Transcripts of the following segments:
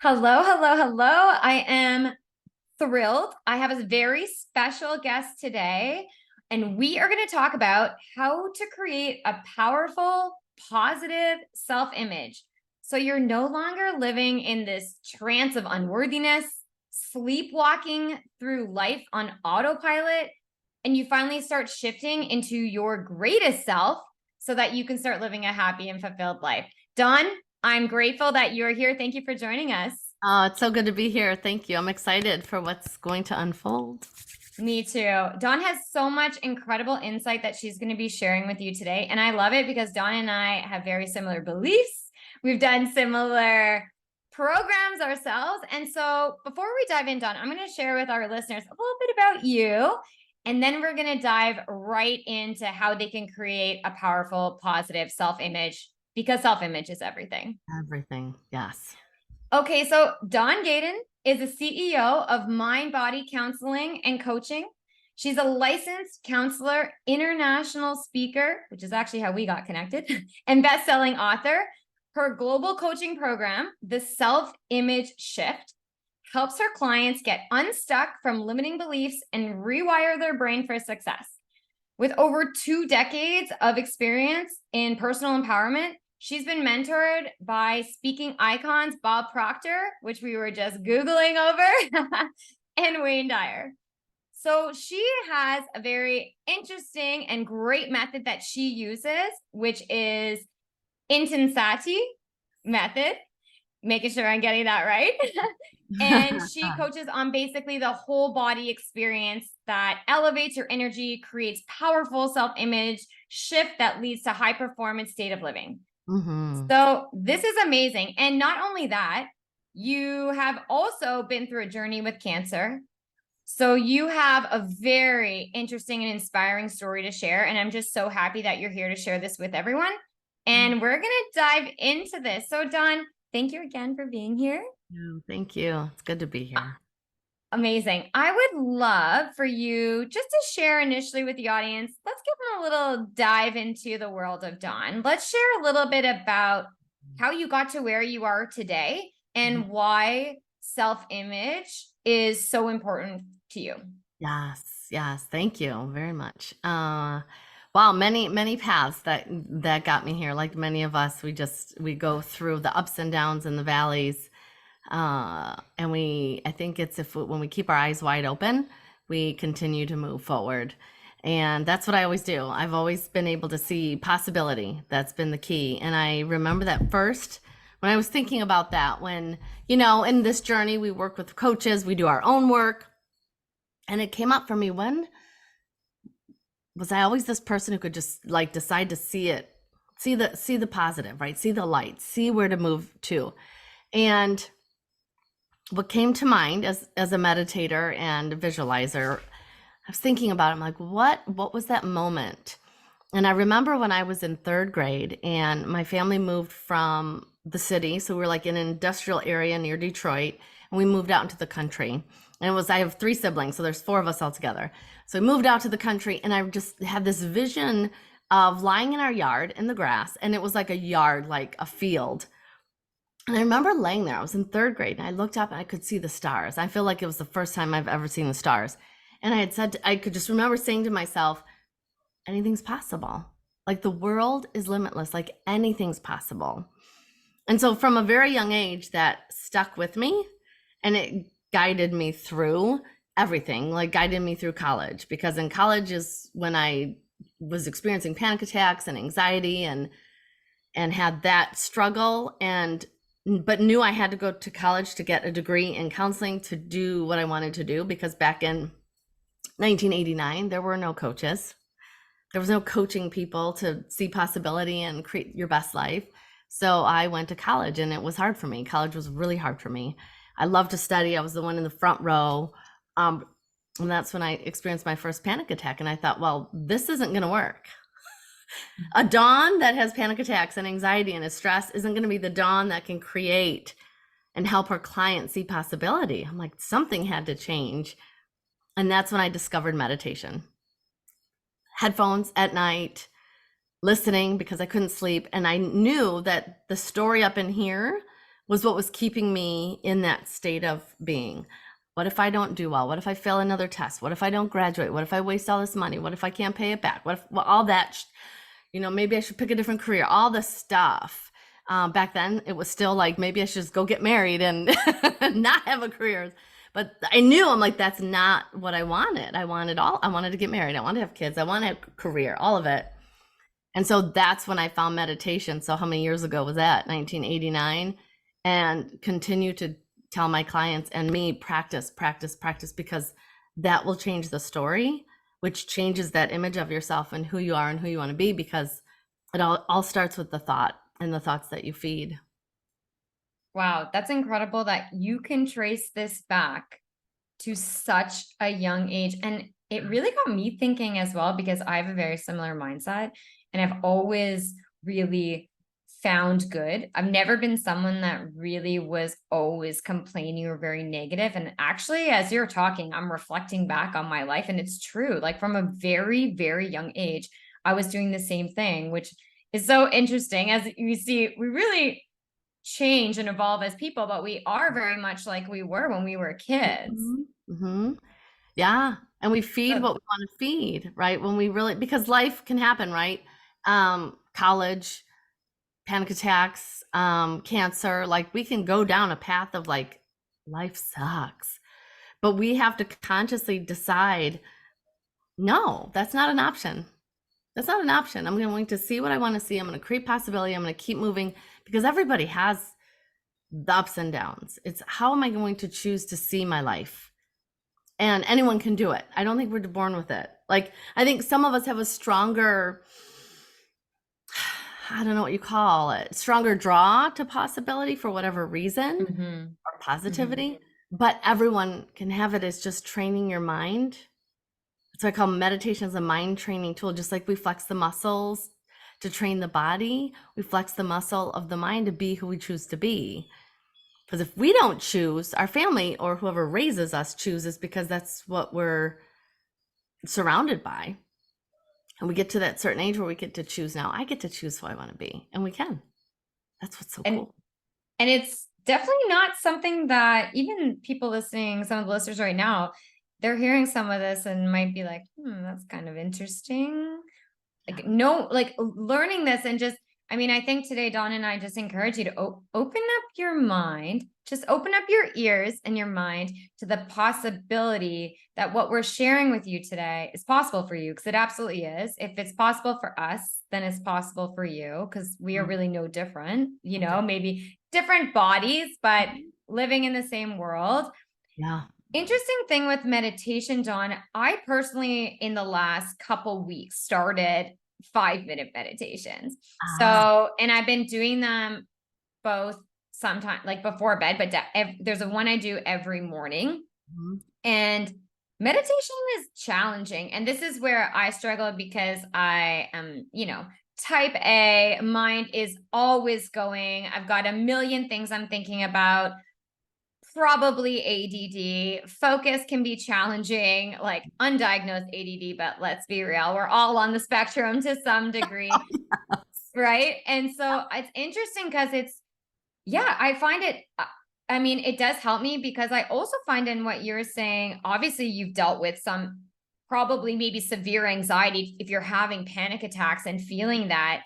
Hello, hello, hello. I am thrilled. I have a very special guest today, and we are going to talk about how to create a powerful, positive self image. So you're no longer living in this trance of unworthiness, sleepwalking through life on autopilot, and you finally start shifting into your greatest self so that you can start living a happy and fulfilled life. Dawn, I'm grateful that you're here. Thank you for joining us. Oh, it's so good to be here. Thank you. I'm excited for what's going to unfold. Me too. Dawn has so much incredible insight that she's going to be sharing with you today. And I love it because Dawn and I have very similar beliefs. We've done similar programs ourselves. And so before we dive in, Dawn, I'm going to share with our listeners a little bit about you. And then we're going to dive right into how they can create a powerful, positive self image because self image is everything. Everything. Yes. Okay, so Dawn Gaden is a CEO of Mind Body Counseling and Coaching. She's a licensed counselor, international speaker, which is actually how we got connected, and best-selling author. Her global coaching program, The Self-Image Shift, helps her clients get unstuck from limiting beliefs and rewire their brain for success. With over 2 decades of experience in personal empowerment, she's been mentored by speaking icons Bob Proctor, which we were just Googling over, and Wayne Dyer. So she has a very interesting and great method that she uses, which is Intensati method, making sure I'm getting that right. And she coaches on basically the whole body experience that elevates your energy, creates powerful self-image shift that leads to high performance state of living. Mm-hmm. So this is amazing. And not only that, you have also been through a journey with cancer. So you have a very interesting and inspiring story to share. And I'm just so happy that you're here to share this with everyone. And we're going to dive into this. So Dawn, thank you again for being here. Thank you. It's good to be here. Amazing. I would love for you just to share initially with the audience. Let's give them a little dive into the world of Dawn. Let's share a little bit about how you got to where you are today and why self-image is so important to you. Yes. Yes. Thank you very much. Wow, many paths that got me here. Like many of us, we go through the ups and downs and the valleys. And I think it's when we keep our eyes wide open, we continue to move forward. And that's what I always do. I've always been able to see possibility. That's been the key. And I remember that first when I was thinking about that, when, in this journey, we work with coaches, we do our own work. And it came up for me, when was I always this person who could just like decide to see the positive, right? See the light, see where to move to. And what came to mind as a meditator and visualizer, I was thinking about it. I'm like, what was that moment? And I remember when I was in 3rd grade and my family moved from the city. So we were like in an industrial area near Detroit, and we moved out into the country. And I have 3 siblings, so there's 4 of us all together. So we moved out to the country, and I just had this vision of lying in our yard in the grass, and it was like a yard, like a field. And I remember laying there. I was in 3rd grade, and I looked up and I could see the stars. I feel like it was the first time I've ever seen the stars. And I could just remember saying to myself, anything's possible. Like the world is limitless, like anything's possible. And so from a very young age, that stuck with me, and it guided me through everything, like guided me through college, because in college is when I was experiencing panic attacks and anxiety and had that struggle, but knew I had to go to college to get a degree in counseling to do what I wanted to do, because back in 1989, there were no coaches. There was no coaching people to see possibility and create your best life. So I went to college, and it was hard for me. College was really hard for me. I loved to study. I was the one in the front row. And that's when I experienced my first panic attack. And I thought, well, this isn't going to work. A Dawn that has panic attacks and anxiety and is stressed isn't going to be the Dawn that can create and help her clients see possibility. I'm like, something had to change. And that's when I discovered meditation. Headphones at night, listening because I couldn't sleep. And I knew that the story up in here was what was keeping me in that state of being. What if I don't do well? What if I fail another test? What if I don't graduate? What if I waste all this money? What if I can't pay it back? What if, well, all that, maybe I should pick a different career, all the stuff. Back then, it was still like, maybe I should just go get married and not have a career. But I knew, I'm like, that's not what I wanted. I wanted to get married. I wanted to have kids. I wanted to have a career, all of it. And so that's when I found meditation. So how many years ago was that? 1989. And continue to tell my clients and me, practice, practice, practice, because that will change the story, which changes that image of yourself and who you are and who you want to be, because it all starts with the thought and the thoughts that you feed. Wow, that's incredible that you can trace this back to such a young age. And it really got me thinking as well, because I have a very similar mindset and I've always really found good. I've never been someone that really was always complaining or very negative. And actually, as you're talking, I'm reflecting back on my life, and it's true. Like from a very, very young age, I was doing the same thing, which is so interesting. As you see, we really change and evolve as people, but we are very much like we were when we were kids. Mm-hmm. Yeah. And we feed So, what we want to feed, right? When we really, because life can happen, right? College, panic attacks, cancer, like we can go down a path of like, life sucks. But we have to consciously decide, no, that's not an option. That's not an option. I'm going to see what I want to see. I'm going to create possibility. I'm going to keep moving, because everybody has the ups and downs. It's how am I going to choose to see my life? And anyone can do it. I don't think we're born with it. Like, I think some of us have a stronger, I don't know what you call it, stronger draw to possibility for whatever reason, mhm, or mhm. positivity. But everyone can have it. As just training your mind. So I call meditation as a mind training tool. Just like we flex the muscles to train the body, we flex the muscle of the mind to be who we choose to be. Because if we don't choose, our family or whoever raises us chooses, because that's what we're surrounded by. And we get to that certain age where we get to choose. Now I get to choose who I want to be, and we can. That's what's so And cool. and it's definitely not something that even people listening, some of the listeners right now, they're hearing some of this and might be like, that's kind of interesting. Like, no, like learning this and just, I mean, I think today, Dawn and I just encourage you to open up your mind, just open up your ears and your mind to the possibility that what we're sharing with you today is possible for you, because it absolutely is. If it's possible for us, then it's possible for you, because we are really no different, Okay. maybe different bodies, but living in the same world. Yeah. Interesting thing with meditation, Dawn, I personally, in the last couple weeks, started 5-minute meditations. Ah. So, and I've been doing them both sometime like before bed, but there's a one I do every morning. Mhm. And meditation is challenging. And this is where I struggle, because I am, type A, mind is always going. I've got a million things I'm thinking about. Probably ADD. Focus can be challenging, like undiagnosed ADD, but let's be real, we're all on the spectrum to some degree, right? And so it's interesting because yeah, I find it, I mean, it does help me, because I also find in what you're saying, obviously you've dealt with some probably maybe severe anxiety if you're having panic attacks and feeling that.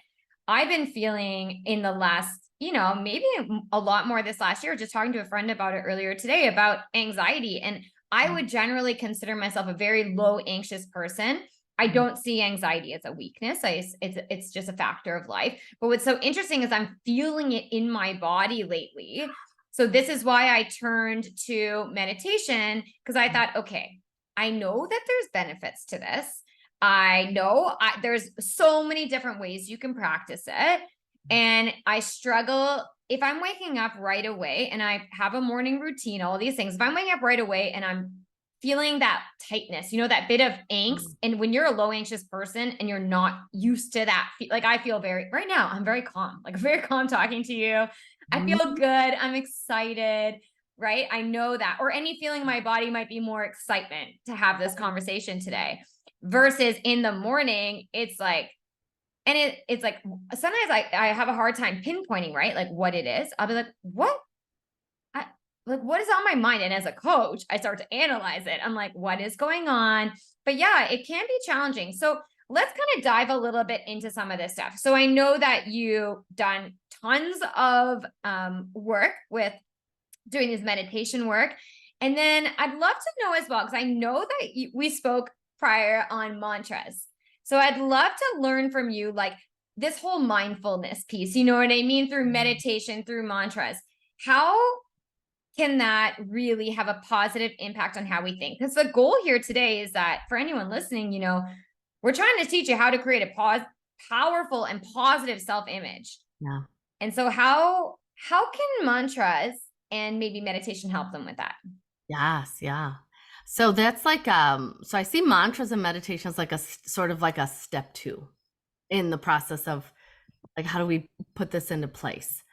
I've been feeling in the last, maybe a lot more this last year, just talking to a friend about it earlier today about anxiety. And I would generally consider myself a very low anxious person. I don't see anxiety as a weakness. It's just a factor of life. But what's so interesting is I'm feeling it in my body lately. So this is why I turned to meditation, because I thought, okay, I know that there's benefits to this. I know there's so many different ways you can practice it. And I struggle if I'm waking up right away and I have a morning routine, all these things. If I'm waking up right away and I'm feeling that tightness, that bit of angst. And when you're a low anxious person and you're not used to that, like I feel right now, I'm very calm, like very calm talking to you. I feel good. I'm excited, right? I know that, or any feeling in my body might be more excitement to have this conversation today, versus in the morning, it's like, and it's like, sometimes I have a hard time pinpointing, right? Like what it is. I'll be like, what like, what is on my mind? And as a coach, I start to analyze it. I'm like, what is going on? But yeah, it can be challenging. So let's kind of dive a little bit into some of this stuff. So I know that you've done tons of work with doing this meditation work. And then I'd love to know as well, because I know that we spoke prior on mantras. So I'd love to learn from you, like this whole mindfulness piece, you know what I mean? Through meditation, through mantras. How can that really have a positive impact on how we think? Because the goal here today is that for anyone listening, we're trying to teach you how to create a powerful and positive self-image. Yeah. And so how can mantras and maybe meditation help them with that? Yes, yeah. So that's like so I see mantras and meditation as like a sort of like a step 2 in the process of like how do we put this into place?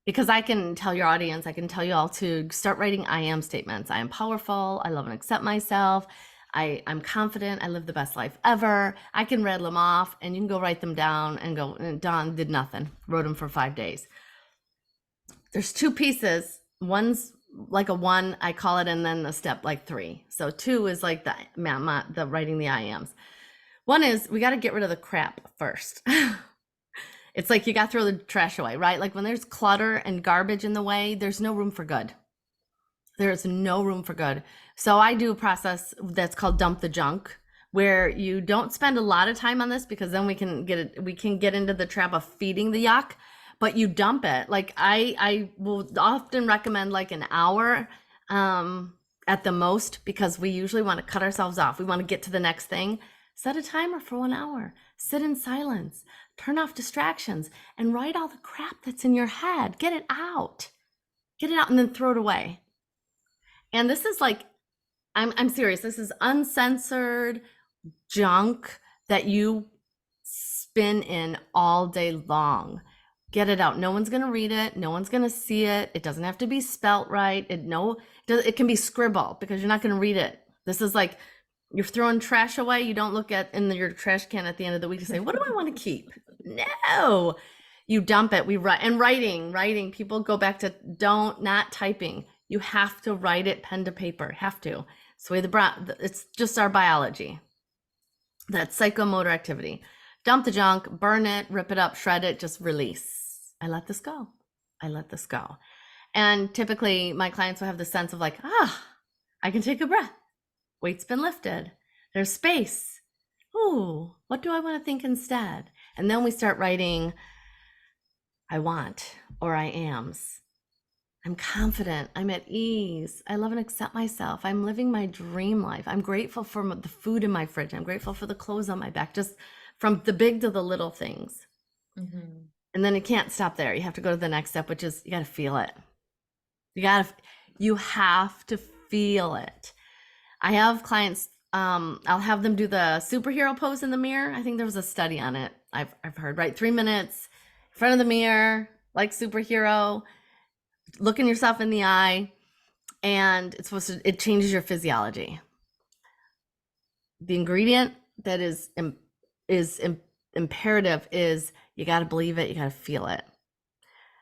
Because I can tell your audience, I can tell you all to start writing I am statements. I am powerful, I love and accept myself, I'm confident, I live the best life ever. I can rattle them off and you can go write them down and go, and Dawn did nothing, wrote them for 5 days. There's 2 pieces. One's like a 1, I call it, and then a step like 3. So 2 is like the writing the I ams. 1 is we got to get rid of the crap first. It's like you got to throw the trash away, right? Like when there's clutter and garbage in the way, there's no room for good. There's no room for good. So I do a process that's called dump the junk, where you don't spend a lot of time on this because then we can get into the trap of feeding the yuck, but you dump it. Like I will often recommend like an hour at the most, because we usually want to cut ourselves off. We want to get to the next thing. Set a timer for 1 hour. Sit in silence. Turn off distractions and write all the crap that's in your head. Get it out. Get it out and then throw it away. And this is like, I'm serious. This is uncensored junk that you spin in all day long. Get it out. No one's going to read it. No one's going to see it. It doesn't have to be spelt right. It can be scribble because you're not going to read it. This is like, you're throwing trash away. You don't look at in your trash can at the end of the week to say, what do I want to keep? No, you dump it. We write, and writing, people go back to not typing. You have to write it pen to paper, have to. It's the way it's just our biology. That's psychomotor activity. Dump the junk, burn it, rip it up, shred it, just release. I let this go. I let this go. And typically my clients will have the sense of like, I can take a breath. Weight's been lifted. There's space. Ooh, what do I want to think instead? And then we start writing, I want, or I ams. I'm confident. I'm at ease. I love and accept myself. I'm living my dream life. I'm grateful for the food in my fridge. I'm grateful for the clothes on my back, just from the big to the little things. Mm-hmm. And then you can't stop there. You have to go to the next step, which is you got to feel it. You have to feel it. I have clients, I'll have them do the superhero pose in the mirror. I think there was a study on it. I've heard, right? 3 minutes in front of the mirror, like superhero, looking yourself in the eye, and it changes your physiology. The ingredient that is imperative is you got to believe it. You got to feel it.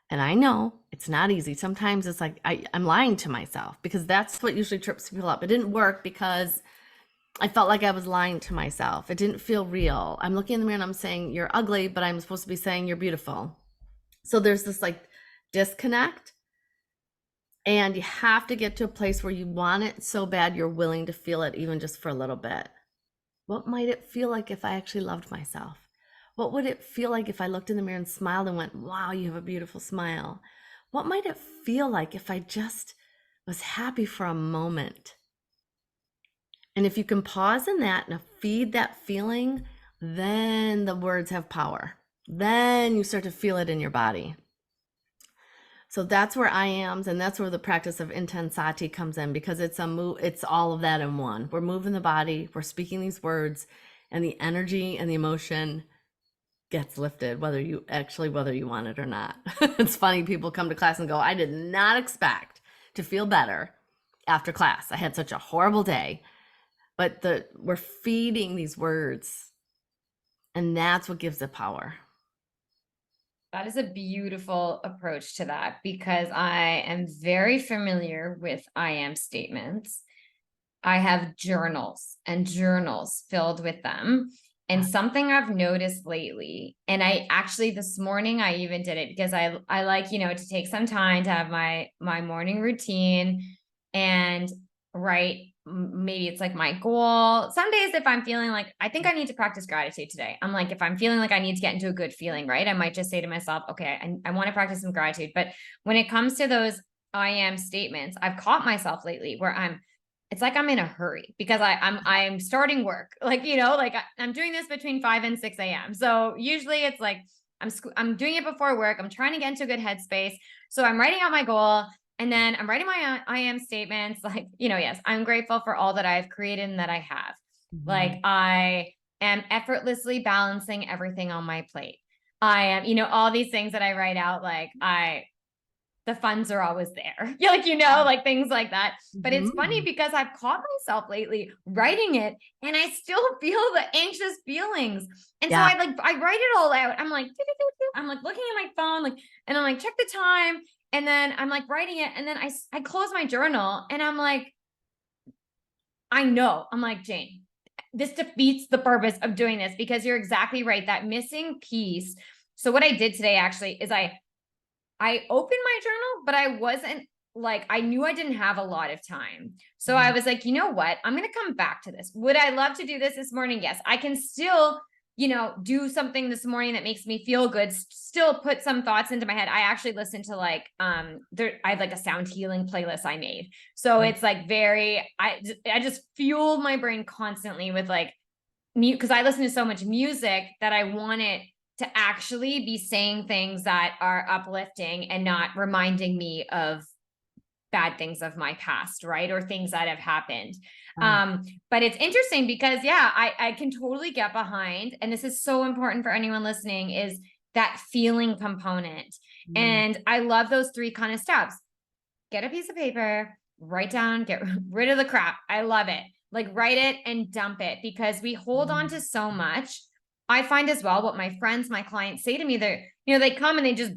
And I know it's not easy. Sometimes it's like I'm lying to myself, because that's what usually trips people up. It didn't work because I felt like I was lying to myself. It didn't feel real. I'm looking in the mirror and I'm saying you're ugly, but I'm supposed to be saying you're beautiful. So there's this like disconnect, and you have to get to a place where you want it so bad you're willing to feel it, even just for a little bit. What might it feel like if I actually loved myself? What would it feel like if I looked in the mirror and smiled and went, wow, you have a beautiful smile? What might it feel like if I just was happy for a moment? And if you can pause in that and feed that feeling, then the words have power. Then you start to feel it in your body. So that's where I am, and that's where the practice of intensati comes in, because it's all of that in one. We're moving the body, we're speaking these words, and the energy and the emotion gets lifted, whether you want it or not. It's funny, people come to class and go, I did not expect to feel better after class. I had such a horrible day. But we're feeding these words, and that's what gives it power. That is a beautiful approach to that because I am very familiar with I am statements. I have journals and journals filled with them. And something I've noticed lately, and I actually this morning I even did it because I like, to take some time to have my morning routine and write maybe it's like my goal. Some days if I'm feeling like I think I need to practice gratitude today. I'm like if I'm feeling like I need to get into a good feeling, right? I might just say to myself, okay, I want to practice some gratitude. But when it comes to those I am statements, I've caught myself lately where it's like I'm in a hurry because I'm starting work. Like, I'm doing this between 5 and 6 a.m. So usually it's like I'm doing it before work. I'm trying to get into a good headspace. So I'm writing out my goal and then I'm writing my I am statements like, yes, I'm grateful for all that I've created and that I have. Like Mhm. I am effortlessly balancing everything on my plate. I am, all these things that I write out like the funds are always there. Yeah, like things like that. But it's funny Mhm. because I've caught myself lately writing it and I still feel the anxious feelings. And so Yeah. I write it all out. I'm like, I'm like looking at my phone, like, and I'm like, check the time. And then I'm like writing it. And then I close my journal and I'm like, I'm like, Jane, this defeats the purpose of doing this because you're exactly right. That missing piece. So what I did today actually is I opened my journal, but I wasn't like, I knew I didn't have a lot of time. So I Mhm. was like, you know what? I'm going to come back to this. Would I love to do this morning? Yes, I can still, do something this morning that makes me feel good, still put some thoughts into my head. I actually listened to like, I have like a sound healing playlist I made. So Mhm. it's like I just fuel my brain constantly with like mute because I listen to so much music that I want it to actually be saying things that are uplifting and not reminding me of bad things of my past, right? Or things that have happened. Yeah. But it's interesting because yeah, I can totally get behind, and this is so important for anyone listening, is that feeling component. Mm. And I love those three kind of steps. Get a piece of paper, write down, get rid of the crap. I love it. Like write it and dump it because we hold on to Mhm. so much. I find as well what my friends, my clients say to me, they come and they just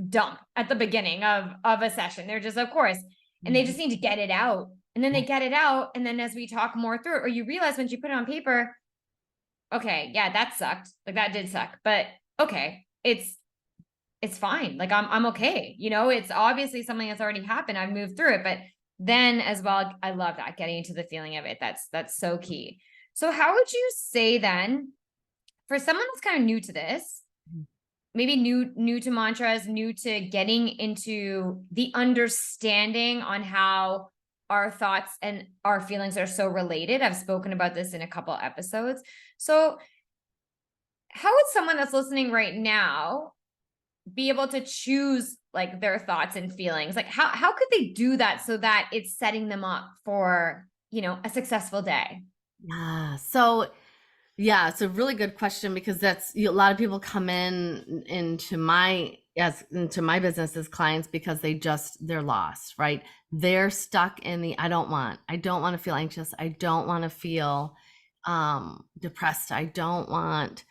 dump at the beginning of a session. They're just, of course, and they Mhm. just need to get it out. And then Yeah. they get it out. And then as we talk more through it, or you realize once you put it on paper, okay, yeah, that sucked. Like that did suck. But okay, it's fine. Like I'm okay. It's obviously something that's already happened. I've moved through it, but then as well, I love that getting into the feeling of it. That's so key. So how would you say then for someone that's kind of new to this, Mhm. maybe new to mantras, new to getting into the understanding on how our thoughts and our feelings are so related. I've spoken about this in a couple episodes. So how would someone that's listening right now be able to choose like their thoughts and feelings? Like how could they do that so that it's setting them up for, a successful day? Yeah. So, yeah, it's a really good question because a lot of people come into my business as clients because they're lost, right? They're stuck in the I don't want to feel anxious. I don't want to feel depressed. I don't want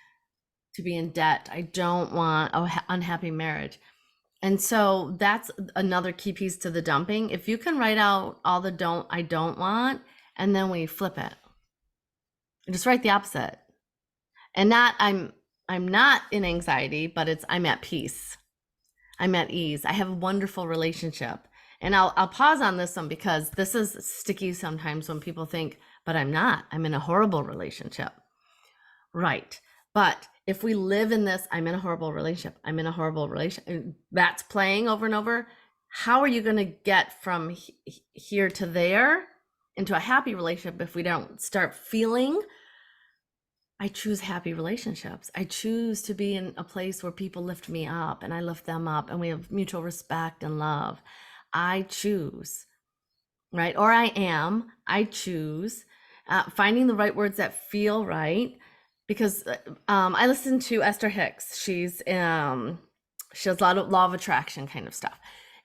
to be in debt. I don't want a unhappy marriage. And so that's another key piece to the dumping. If you can write out all the I don't want, and then we flip it. Just write the opposite. And not I'm not in anxiety, but I'm at peace. I'm at ease. I have a wonderful relationship. And I'll pause on this one because this is sticky sometimes when people think, but I'm not. I'm in a horrible relationship. Right. But if we live in this, I'm in a horrible relationship. I'm in a horrible relationship. That's playing over and over. How are you going to get from here to there into a happy relationship if we don't start feeling? I choose happy relationships. I choose to be in a place where people lift me up and I lift them up and we have mutual respect and love. I choose, right? Or I choose finding the right words that feel right. Because I listen to Esther Hicks. She has a lot of law of attraction kind of stuff.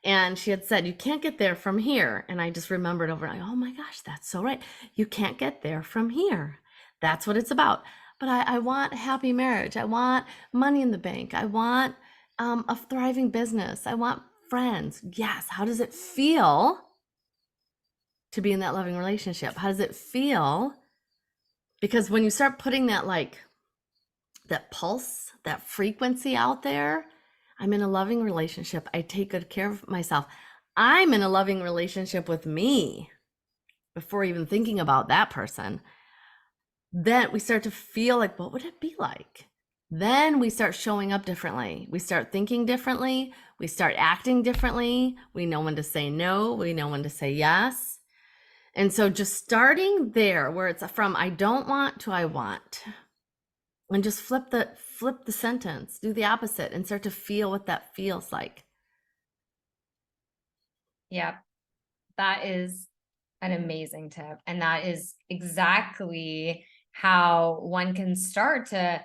And she had said, you can't get there from here. And I just remembered over, oh my gosh, that's so right. You can't get there from here. That's what it's about. But I want a happy marriage. I want money in the bank. I want A thriving business. I want friends. Yes. How does it feel to be in that loving relationship? How does it feel? Because when you start putting that, like, that pulse, that frequency out there, I'm in a loving relationship. I take good care of myself. I'm in a loving relationship with me before even thinking about that person. Then we start to feel like, what would it be like? Then we start showing up differently. We start thinking differently. We start acting differently. We know when to say no. We know when to say yes. And so just starting there where it's from I don't want to I want. And just flip the sentence, do the opposite and start to feel what that feels like. Yeah, that is an amazing tip. And that is exactly how one can start to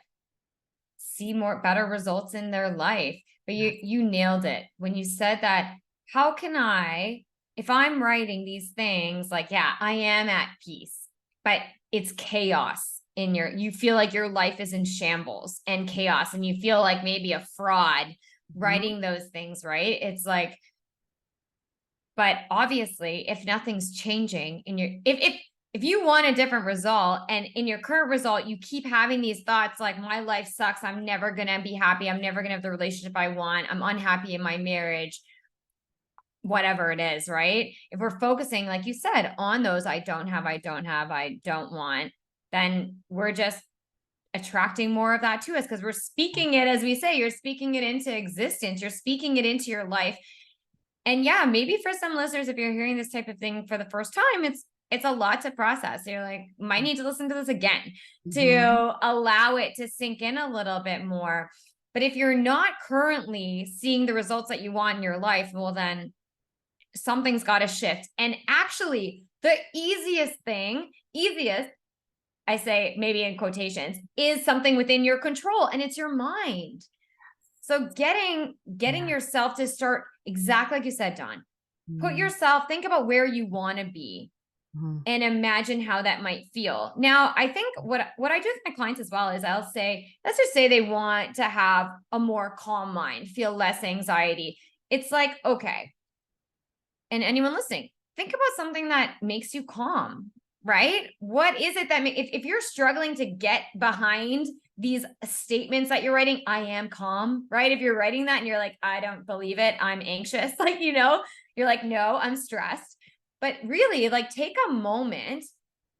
see better results in their life. But you nailed it when you said that. How can I, if I'm writing these things, like, yeah, I am at peace, but it's chaos you feel like your life is in shambles and chaos, and you feel like maybe a fraud Mhm. writing those things, right? It's like, but obviously, if nothing's changing in your, if you want a different result, and in your current result, you keep having these thoughts like, my life sucks, I'm never gonna be happy, I'm never gonna have the relationship I want, I'm unhappy in my marriage, whatever it is, right? If we're focusing, like you said, on those I don't have, I don't want, then we're just attracting more of that to us, because we're speaking it, as we say, you're speaking it into existence, you're speaking it into your life. And yeah, maybe for some listeners, if you're hearing this type of thing for the first time, it's a lot to process. You're like, might need to listen to this again Mhm. to allow it to sink in a little bit more. But if you're not currently seeing the results that you want in your life, well, then something's got to shift. And actually, the easiest, I say maybe in quotations, is something within your control, and it's your mind. So getting Yeah. yourself to start exactly like you said, Dawn. Mhm. Think about where you want to be Mhm. and imagine how that might feel. Now, I think what I do with my clients as well is I'll say, let's just say they want to have a more calm mind, feel less anxiety. It's like, okay, and anyone listening, think about something that makes you calm, right? What is it that if you're struggling to get behind these statements that you're writing, I am calm, right? If you're writing that and you're like, I don't believe it, I'm anxious, like, you're like, no, I'm stressed. But really, like, take a moment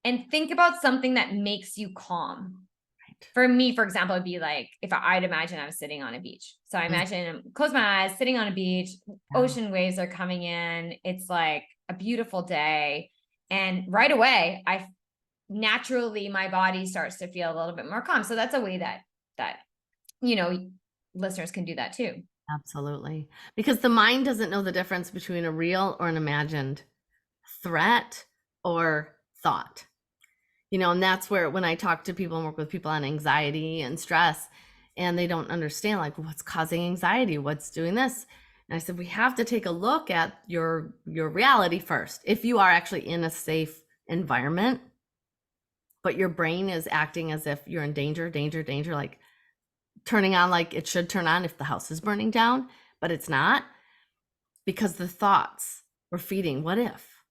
and think about something that makes you calm. Right. For me, for example, it'd be like, if I'd imagine I was sitting on a beach. So I Mm, imagine, close my eyes, sitting on a beach, yeah. ocean waves are coming in. It's like a beautiful day. And right away, naturally, my body starts to feel a little bit more calm. So that's a way that, you know, listeners can do that too. Absolutely. Because the mind doesn't know the difference between a real or an imagined threat or thought. And that's where when I talk to people and work with people on anxiety and stress, and they don't understand, like, what's causing anxiety, what's doing this. And I said, we have to take a look at your reality first. If you are actually in a safe environment, but your brain is acting as if you're in danger, danger, danger, like turning on like it should turn on if the house is burning down, but it's not, because the thoughts were feeding what if,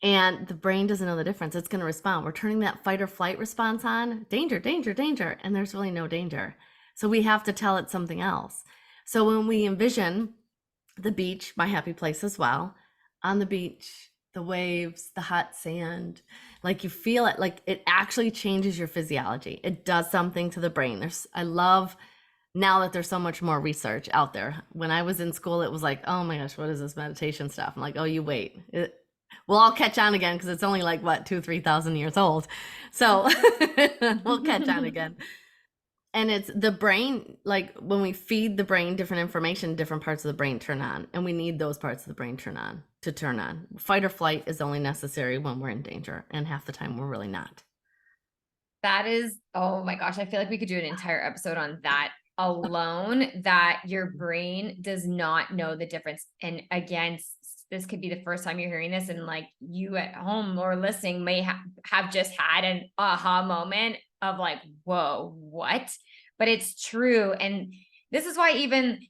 and the brain doesn't know the difference. It's going to respond. We're turning that fight or flight response on, danger, danger, danger, and there's really no danger. So we have to tell it something else. So when we envision the beach, my happy place as well, on the beach, the waves, the hot sand, like you feel it, like it actually changes your physiology. It does something to the brain. I love now that there's so much more research out there. When I was in school, it was like, oh my gosh, what is this meditation stuff? I'm like, oh, you wait. We'll all catch on again because it's only like, what, 2,000-3,000 years old. So we'll catch on again. And it's the brain, like when we feed the brain different information, different parts of the brain turn on. And we need those parts of the brain turn on to turn on. Fight or flight is only necessary when we're in danger. And half the time we're really not. That is, oh my gosh, I feel like we could do an entire episode on that alone, that your brain does not know the difference. And again, this could be the first time you're hearing this, and like you at home or listening may have just had an aha moment of like, whoa, what? but it's true. And this is why even,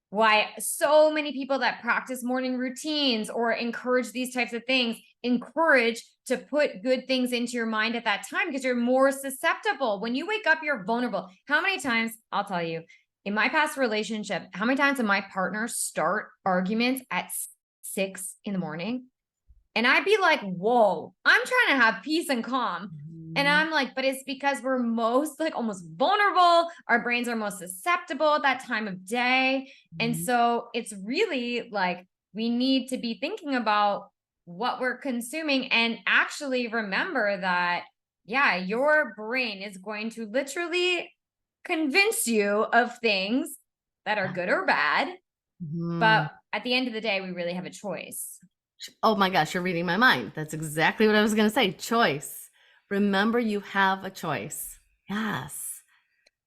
why so many people that practice morning routines or encourage these types of things encourage to put good things into your mind at that time, because you're more susceptible. When you wake up, you're vulnerable. How many times, I'll tell you, in my past relationship, how many times did my partner start arguments at 6 in the morning? And I'd be like, whoa, I'm trying to have peace and calm. And I'm like, but it's because we're most like almost vulnerable. Our brains are most susceptible at that time of day. And so it's really like we need to be thinking about what we're consuming and actually remember that, yeah, your brain is going to literally convince you of things that are good or bad. But at the end of the day, we really have a choice. Oh my gosh, you're reading my mind. That's exactly what I was going to say. Choice. Remember, you have a choice. Yes.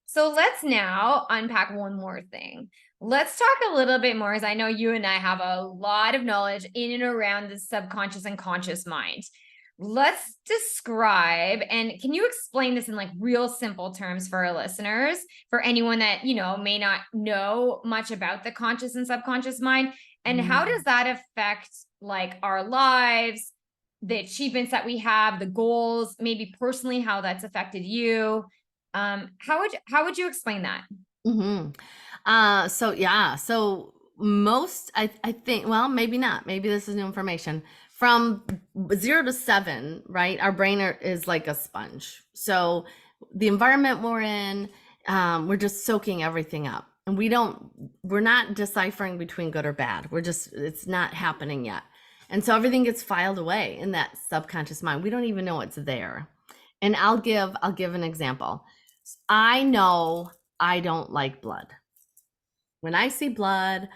So let's now unpack one more thing. Let's talk a little bit more, as I know you and I have a lot of knowledge in and around the subconscious and conscious mind. Let's describe, and can you explain this in like real simple terms for our listeners, for anyone that, may not know much about the conscious and subconscious mind, and how does that affect like our lives, the achievements that we have, the goals, maybe personally, how that's affected you? How would you explain that? So most, I think, well, maybe not, maybe this is new information. From 0 to 7, right? Our brain is like a sponge. So the environment we're in, we're just soaking everything up, and we're not deciphering between good or bad. It's not happening yet. And so everything gets filed away in that subconscious mind. We don't even know it's there. And I'll give an example. I know I don't like blood. When I see blood,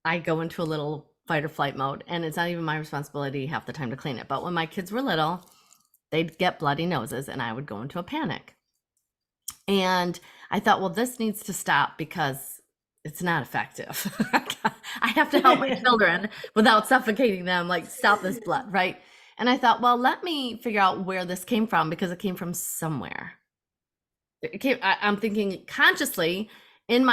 I go into a little fight or flight mode, and it's not even my responsibility half the time to clean it. But when my kids were little, they'd get bloody noses and I would go into a panic. And I thought, well, this needs to stop because it's not effective. I have to help my children without suffocating them, like stop this blood, right? And I thought, well, let me figure out where this came from, because it came from somewhere. I'm thinking consciously in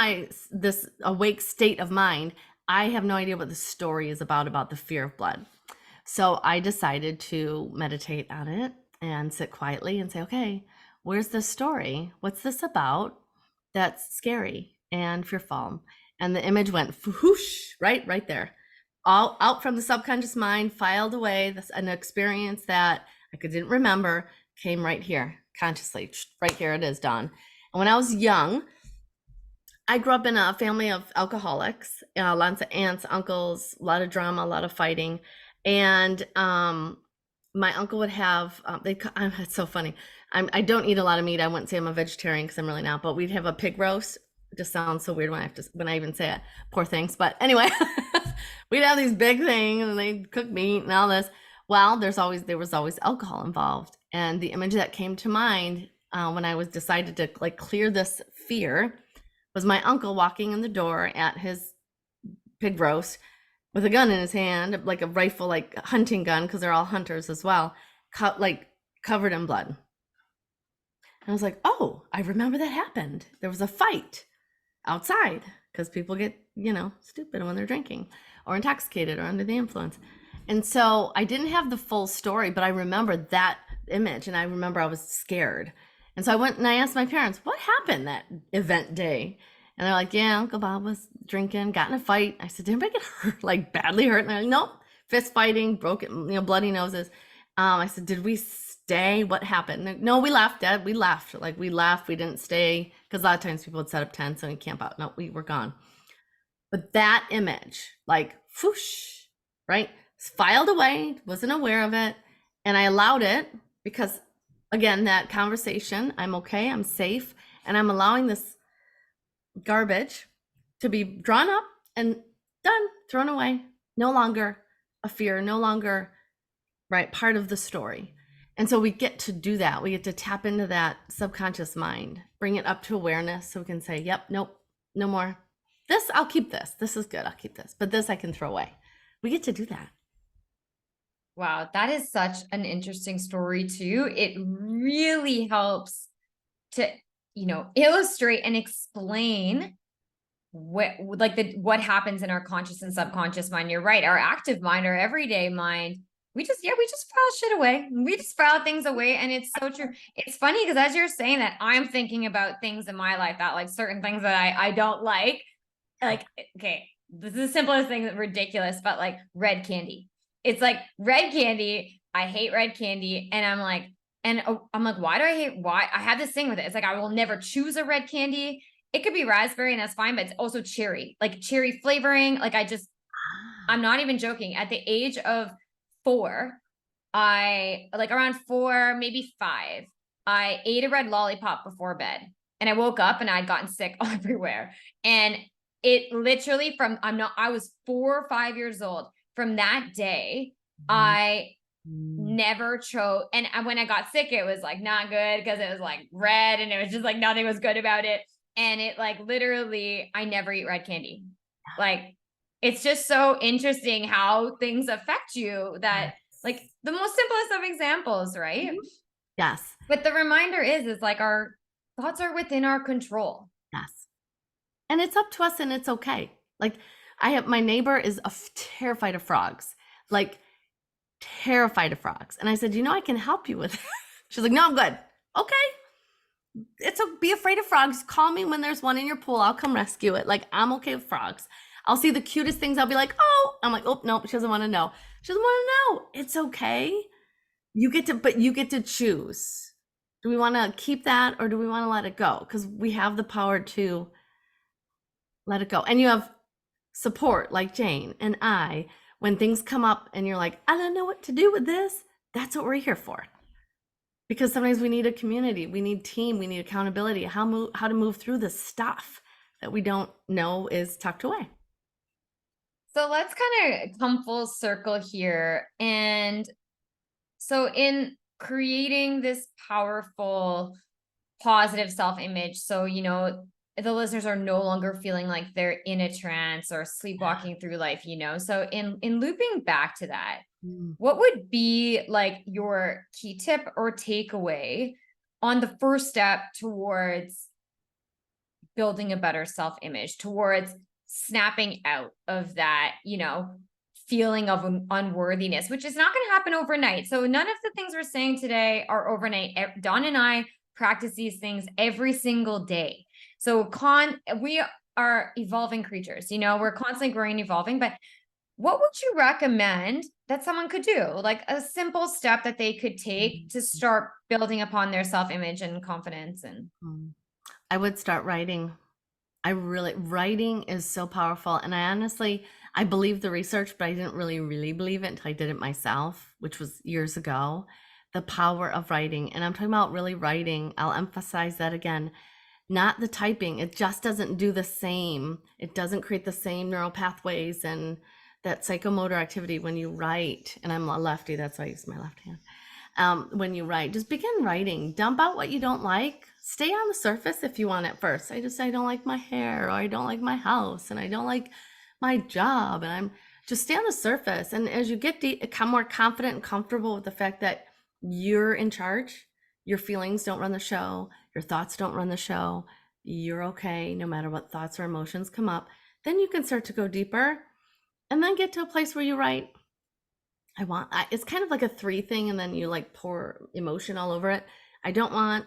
this awake state of mind. I have no idea what the story is about the fear of blood. So I decided to meditate on it and sit quietly and say, okay, where's the story? What's this about that's scary and fearful? And the image went whoosh, right there, all out from the subconscious mind, filed away. An experience that I didn't remember came right here consciously. Right here it is, Dawn. And when I was young, I grew up in a family of alcoholics, lots of aunts, uncles, a lot of drama, a lot of fighting. And my uncle would have, it's so funny. I don't eat a lot of meat. I wouldn't say I'm a vegetarian because I'm really not, but we'd have a pig roast. It just sounds so weird when I even say it. Poor things. But anyway, we'd have these big things and they'd cook meat and all this. Well, there was always alcohol involved. And the image that came to mind when I was decided to like clear this fear was my uncle walking in the door at his pig roast with a gun in his hand, like a rifle, like a hunting gun, because they're all hunters as well, covered in blood. And I was like, oh, I remember that happened. There was a fight outside because people get, stupid when they're drinking or intoxicated or under the influence. And so I didn't have the full story, but I remember that image, and I remember I was scared. And so I went and I asked my parents, what happened that event day? And they're like, yeah, Uncle Bob was drinking, got in a fight. I said, did anybody get hurt, like badly hurt? And they're like, nope, fist fighting, broken, bloody noses. I said, did we stay? What happened? No, we left, Dad. We left. We left. We didn't stay, because a lot of times people would set up tents and camp out. No, we were gone. But that image, like, whoosh, right? Filed away, wasn't aware of it. And I allowed it because, again, that conversation, I'm okay, I'm safe, and I'm allowing this garbage to be drawn up and done, thrown away. No longer a fear, no longer, right, part of the story. And so we get to do that. We get to tap into that subconscious mind, bring it up to awareness so we can say, yep, nope, no more. This, I'll keep this. This is good, I'll keep this. But this I can throw away. We get to do that. Wow, that is such an interesting story too. It really helps to, illustrate and explain what happens in our conscious and subconscious mind. You're right. Our active mind, our everyday mind, we just file shit away. We just file things away. And it's so true. It's funny because as you're saying that, I'm thinking about things in my life that, like, certain things that I don't like, okay, this is the simplest thing, that's ridiculous, but like red candy. It's like red candy. I hate red candy. And I'm like, why do I hate, why I have this thing with it? It's like, I will never choose a red candy. It could be raspberry and that's fine, but it's also cherry, like cherry flavoring. Like I'm not even joking. At the age of 4, around 4, maybe 5, I ate a red lollipop before bed and I woke up and I'd gotten sick everywhere. And it literally I was 4 or 5 years old. From that day, I never chose. And when I got sick, it was like not good because it was like red and it was just like nothing was good about it. And it like literally, I never eat red candy. Like, it's just so interesting how things affect you, that like the most simplest of examples, right? Yes. But the reminder is like our thoughts are within our control. Yes. And it's up to us and it's okay. Like my neighbor is terrified of frogs, like terrified of frogs. And I said, I can help you with it. She's like, no, I'm good. Okay. Be afraid of frogs. Call me when there's one in your pool. I'll come rescue it. Like, I'm okay with frogs. I'll see the cutest things. I'll be like, oh, I'm like, oh, no, she doesn't want to know. She doesn't want to know. It's okay. You get to choose. Do we want to keep that or do we want to let it go? Because we have the power to let it go. And you have support like Jane and I, when things come up and you're like, I don't know what to do with this. That's what we're here for. Because sometimes we need a community, we need team, we need accountability, how to move through the stuff that we don't know is tucked away. So let's kind of come full circle here. And so in creating this powerful, positive self-image, so, the listeners are no longer feeling like they're in a trance or sleepwalking through life, So in looping back to that, what would be like your key tip or takeaway on the first step towards building a better self-image, towards snapping out of that, feeling of unworthiness, which is not going to happen overnight. So none of the things we're saying today are overnight. Dawn and I practice these things every single day. So we are evolving creatures, we're constantly growing and evolving, but what would you recommend that someone could do? Like a simple step that they could take to start building upon their self-image and confidence. And I would start writing. Writing is so powerful. And I believe the research, but I didn't really believe it until I did it myself, which was years ago. The power of writing. And I'm talking about really writing. I'll emphasize that again. Not the typing. It just doesn't do the same. It doesn't create the same neural pathways and that psychomotor activity when you write. And I'm a lefty, that's why I use my left hand. When you write, just begin writing. Dump out what you don't like. Stay on the surface if you want at first. I don't like my hair, or I don't like my house, and I don't like my job. And I'm just stay on the surface. And as you get deep, become more confident and comfortable with the fact that you're in charge. Your feelings don't run the show. Your thoughts don't run the show. You're okay no matter what thoughts or emotions come up. Then you can start to go deeper and then get to a place where you write, it's kind of like a 3 thing, and then you like pour emotion all over it. I don't want,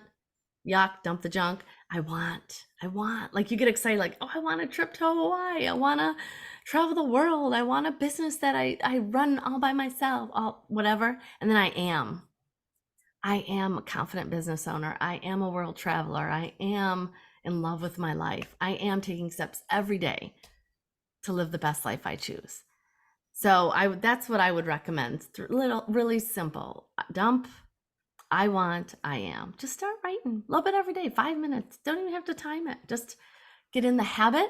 yuck, dump the junk. I want, like you get excited, like, oh, I want a trip to Hawaii. I want to travel the world. I want a business that I run all by myself, whatever. And then I am a confident business owner. I am a world traveler. I am in love with my life. I am taking steps every day to live the best life I choose. So that's what I would recommend. Really simple. Dump, I want, I am. Just start writing a little bit every day, 5 minutes. Don't even have to time it. Just get in the habit.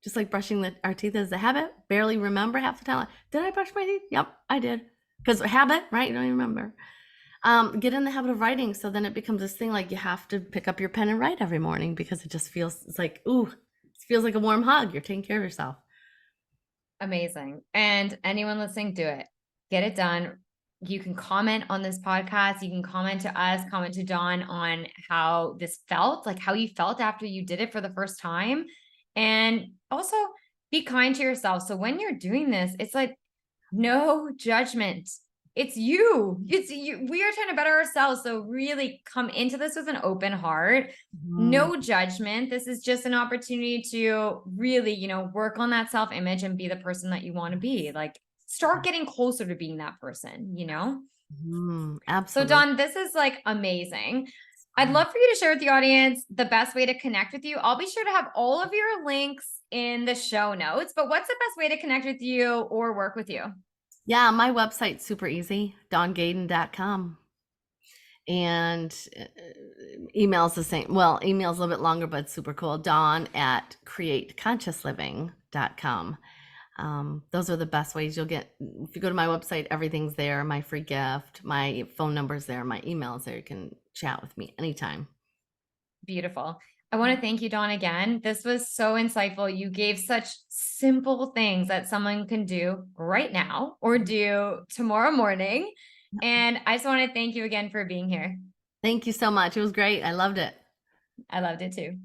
Just like brushing our teeth is a habit. Barely remember half the time. Did I brush my teeth? Yep, I did. Because habit, right? You don't even remember. Get in the habit of writing. So then it becomes this thing like you have to pick up your pen and write every morning because it just feels, it's like, ooh, it feels like a warm hug. You're taking care of yourself. Amazing. And anyone listening, do it. Get it done. you can comment on this podcast. You can comment to us, comment to Dawn on how this felt, like how you felt after you did it for the first time. And also be kind to yourself. So when you're doing this, it's like no judgment. It's you. It's you. We are trying to better ourselves. So really come into this with an open heart. Mhm. No judgment. This is just an opportunity to really, work on that self-image and be the person that you want to be. Like start getting closer to being that person. So Absolutely. Dawn, this is like amazing. I'd Yeah. love for you to share with the audience the best way to connect with you. I'll be sure to have all of your links in the show notes, but what's the best way to connect with you or work with you? Yeah, my website's super easy, dawngaden.com. And email's the same. Well, email's a little bit longer, but super cool. Dawn at createconsciousliving.com. Those are the best ways you'll get. If you go to my website, everything's there. My free gift, my phone number's there, my email's there. You can chat with me anytime. Beautiful. I want to thank you, Dawn, again. This was so insightful. You gave such simple things that someone can do right now or do tomorrow morning. And I just want to thank you again for being here. Thank you so much. It was great. I loved it. I loved it too.